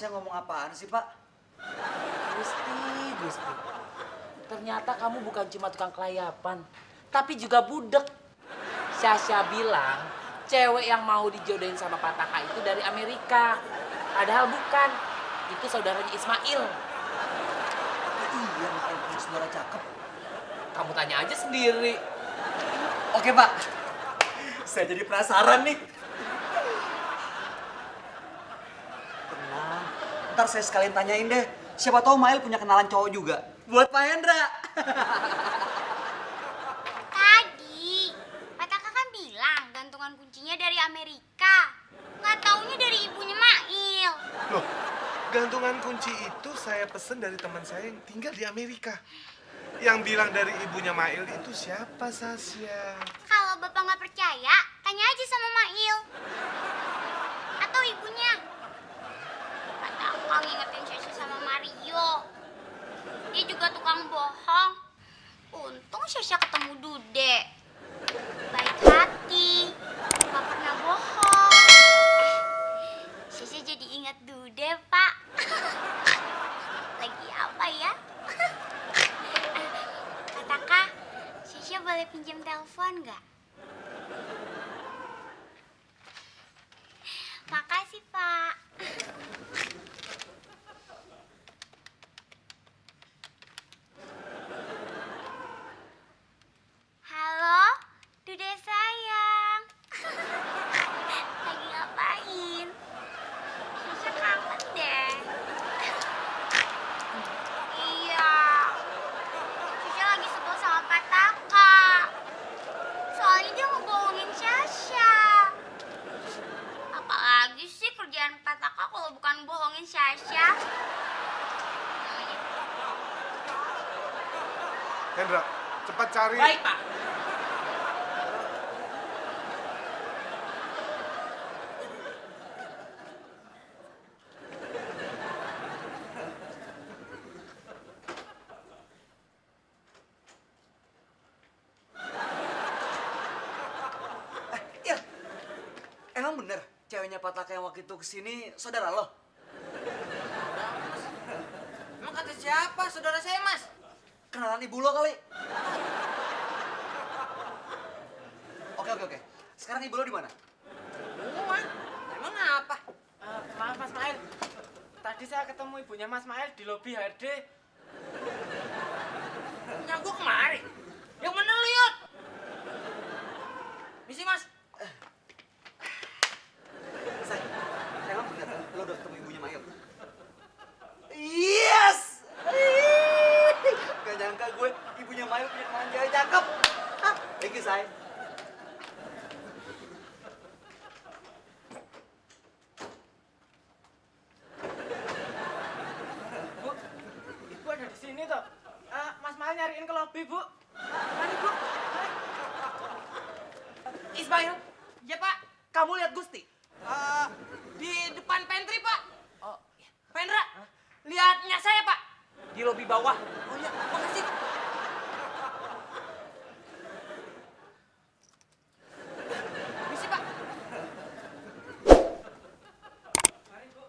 Saya ngomong apaan sih, Pak? Gusti. Ternyata kamu bukan cuma tukang kelayapan, tapi juga budek. Sasha bilang, cewek yang mau dijodohin sama Pataka itu dari Amerika. Padahal bukan. Itu saudaranya Ismail. Iya, Mail punya saudara cakep. Kamu tanya aja sendiri. Oke, Pak. Saya jadi penasaran nih. Tenang. Ntar saya sekalian tanyain deh. Siapa tahu Mail punya kenalan cowok juga. Buat Pak Hendra. Tadi, Pataka kan bilang gantungan kuncinya dari Amerika. Nggak taunya dari ibunya Mail. Loh, gantungan kunci itu saya pesen dari teman saya yang tinggal di Amerika. Yang bilang dari ibunya Mail itu siapa, Sasya? Kalau Bapak nggak percaya, tanya aja sama Mail. Atau ibunya. Pataka ngingetin Sasha sama Mario. Dia juga tukang bohong. Untung Sasha ketemu Dude. Baik hati, nggak pernah bohong. Sasha jadi ingat Dude, Pak. Lagi apa ya? Pataka, Sasha boleh pinjam telepon nggak? Makasih, Pak. Halo, Dude sayang. Lagi ngapain? Sasha kangen deh. Iya, Sasha lagi sebel sama Pataka. Soalnya dia ngebohongin Sasha. Apalagi sih kerjaan Pataka kalau bukan bohongin Sasha? Hendra, cepat cari. Baik, Pak. Il, emang bener ceweknya Pataka yang waktu itu kesini saudara lo? Emang kata siapa? Saudara saya, Mas. Kenalan ibu lo kali? Oke. Sekarang ibu lo di mana? Rumah? Emang apa? Maaf Mas Mail, tadi saya ketemu ibunya Mas Mail di lobi HRD. Nyangkuk kemari. Yang mana lihat? Misi, Mas. Say, emang bener lo udah ketemu ibunya Mail? Yes! Gak nyangka gue ibunya Mail punya kenalan cewek cakep. Hah, thank you, Say. Bu, ibu ada di sini toh. Mas Mail nyariin ke lobi, Bu. Mari, Bu. Mari. Ismail. Ya, Pak. Kamu lihat Gusti? Di depan pantry, Pak. Oh, iya. Pak Hendra, lihatnya saya, Pak. Di lobi bawah. Oh iya, makasih. Misi, Pak. Mari, Bu.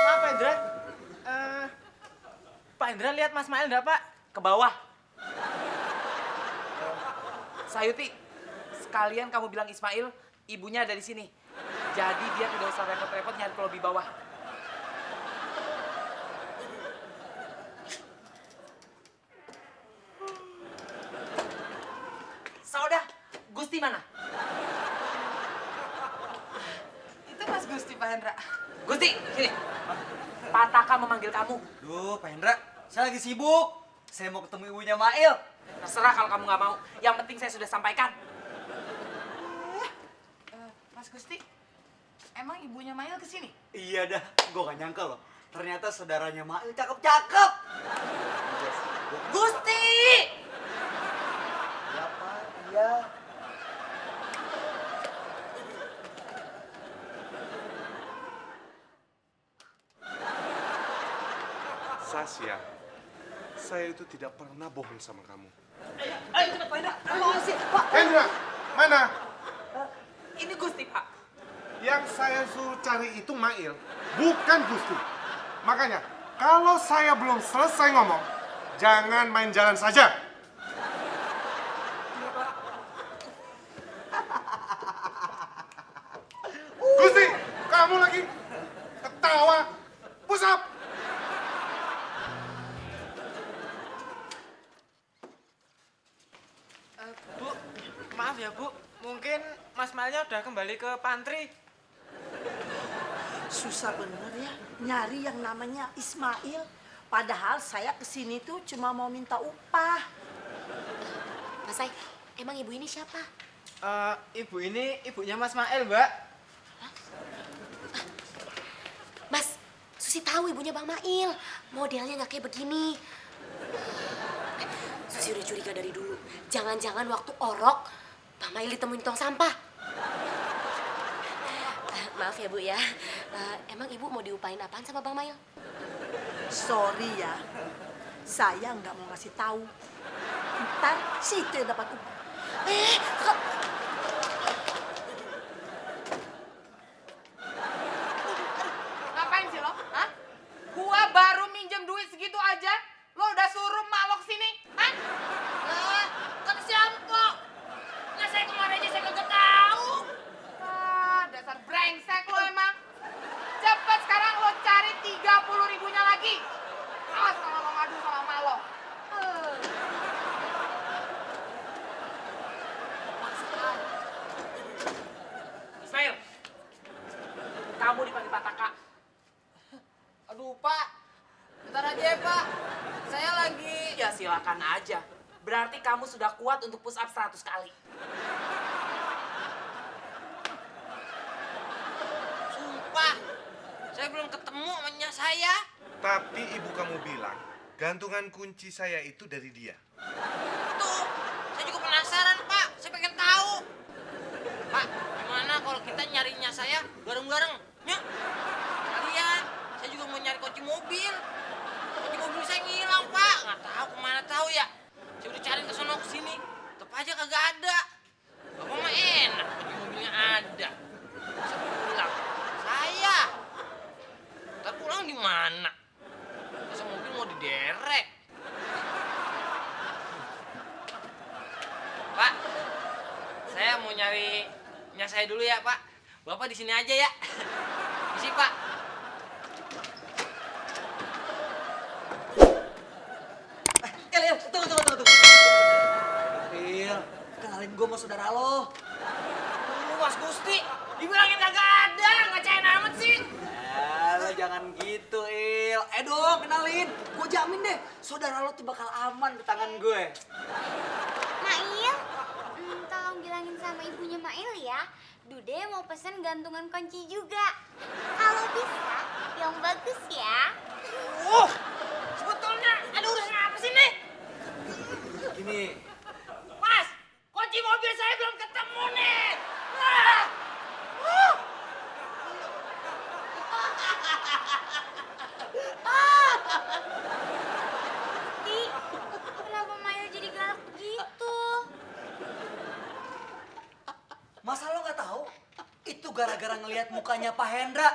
Maaf, Pak Hendra. Pak Hendra lihat Mas Mail enggak, Pak? Ke bawah. Sayuti, sekalian kamu bilang Ismail, ibunya ada di sini. Jadi dia tidak usah repot-repot nyari ke lobi bawah. Saudah, Gusti mana? Itu Mas Gusti, Pak Hendra. Gusti, sini. Pataka memanggil kamu. Duh, Pak Hendra, saya lagi sibuk. Saya mau ketemu ibunya Mail. Terserah kalau kamu nggak mau. Yang penting saya sudah sampaikan. Mas Gusti, emang ibunya Mail kesini? Iya dah, gue gak nyangka loh. Ternyata saudaranya Mail cakep-cakep. Gusti! Iya, Pak, iya. Sasya, saya itu tidak pernah bohong sama kamu. Ayo cepat Pak Hendra. Apa sih, Pak? Hendra, mana? Ini Gusti, Pak. Yang saya suruh cari itu Mail, bukan Gusti. Makanya, kalau saya belum selesai ngomong, jangan main jalan saja. Gusti, kamu lagi ketawa. Push up. Bu, maaf ya Bu, mungkin Mas Malnya udah kembali ke pantry. Susah bener ya nyari yang namanya Ismail. Padahal saya kesini tuh cuma mau minta upah. Mas Sai, emang ibu ini siapa? Ibu ini ibunya Mas Mail, Mbak. Mas, Susi tahu ibunya Bang Mail. Modelnya nggak kayak begini. Susi udah curiga dari dulu. Jangan-jangan waktu orok, Bang Mail ditemuin tong sampah. Maaf ya Bu ya. Emang ibu mau diupain apaan sama Bang Mail? Sorry ya, saya nggak mau ngasih tahu. Ntar situ yang dapat upah. Ngapain sih lo? Hah? Gua baru minjem duit segitu aja, lo udah suruh mak lo kesini? Hah? Lah, kan siapa? Nah, saya kemarin aja saya kagak tahu. Dasar brengsek lo emang. Cepet sekarang lo cari 30 ribunya lagi. Awas kalau lo ngadu sama mak lo. Ismail, kamu dipanggil Pak Taka. Aduh Pak, bentar aja ya Pak. Saya lagi... Ya silakan aja. Berarti kamu sudah kuat untuk push up 100 kali. Sumpah, saya belum ketemu sama nyak saya. Tapi ibu kamu bilang, gantungan kunci saya itu dari dia. Tuh, saya juga penasaran Pak. Saya pengen tahu. Pak, gimana kalau kita nyarinya saya bareng-bareng? Ya? Kalian, saya juga mau nyari kunci mobil. Kunci mobil saya ngilang Pak. Nggak tahu kemana tahu ya. Saya udah cari ke sono ke sini, tetap aja kagak ada. Bapak mah enak, kunci mobilnya ada. Saya pulang. Saya. Ntar pulang di mana? Masa mobil mau diderek? Pak, saya mau nyari nyak saya dulu ya, Pak. Bapak di sini aja ya. Di sini, Pak. Il, tunggu. Il, kenalin gue sama saudara lo. Mas Gusti, dibilangin kagak ada, ngacain amat sih. Lo jangan gitu, Il. Dong, kenalin. Gue jamin deh, saudara lo tuh bakal aman di tangan gue. Mail, tolong bilangin sama ibunya Mail ya. Dude mau pesen gantungan kunci juga. Kalau bisa, yang bagus ya. Sebetulnya ada urusan apa sih nih? Gini, Mas, kunci mobil saya belum ketemu nih. Di, kenapa Mail jadi galak begitu? masa lo nggak tahu? Itu gara-gara ngelihat mukanya Pak Hendra.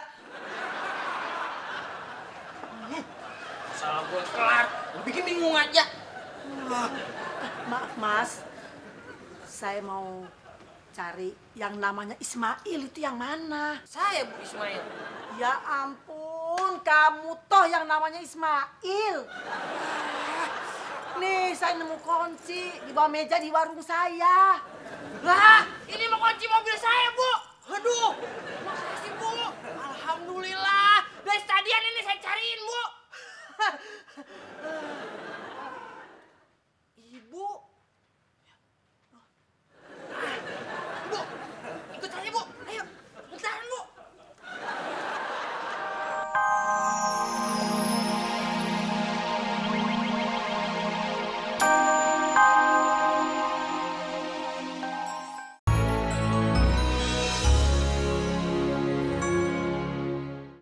Masalah gue kelar, lu bikin bingung aja. Maaf Mas, saya mau cari yang namanya Ismail itu yang mana? Saya Bu Ismail. Ya ampun, kamu toh yang namanya Ismail. Nih, saya nemu kunci di bawah meja di warung saya. Lah, ini mau kunci mobil saya, Bu. Aduh,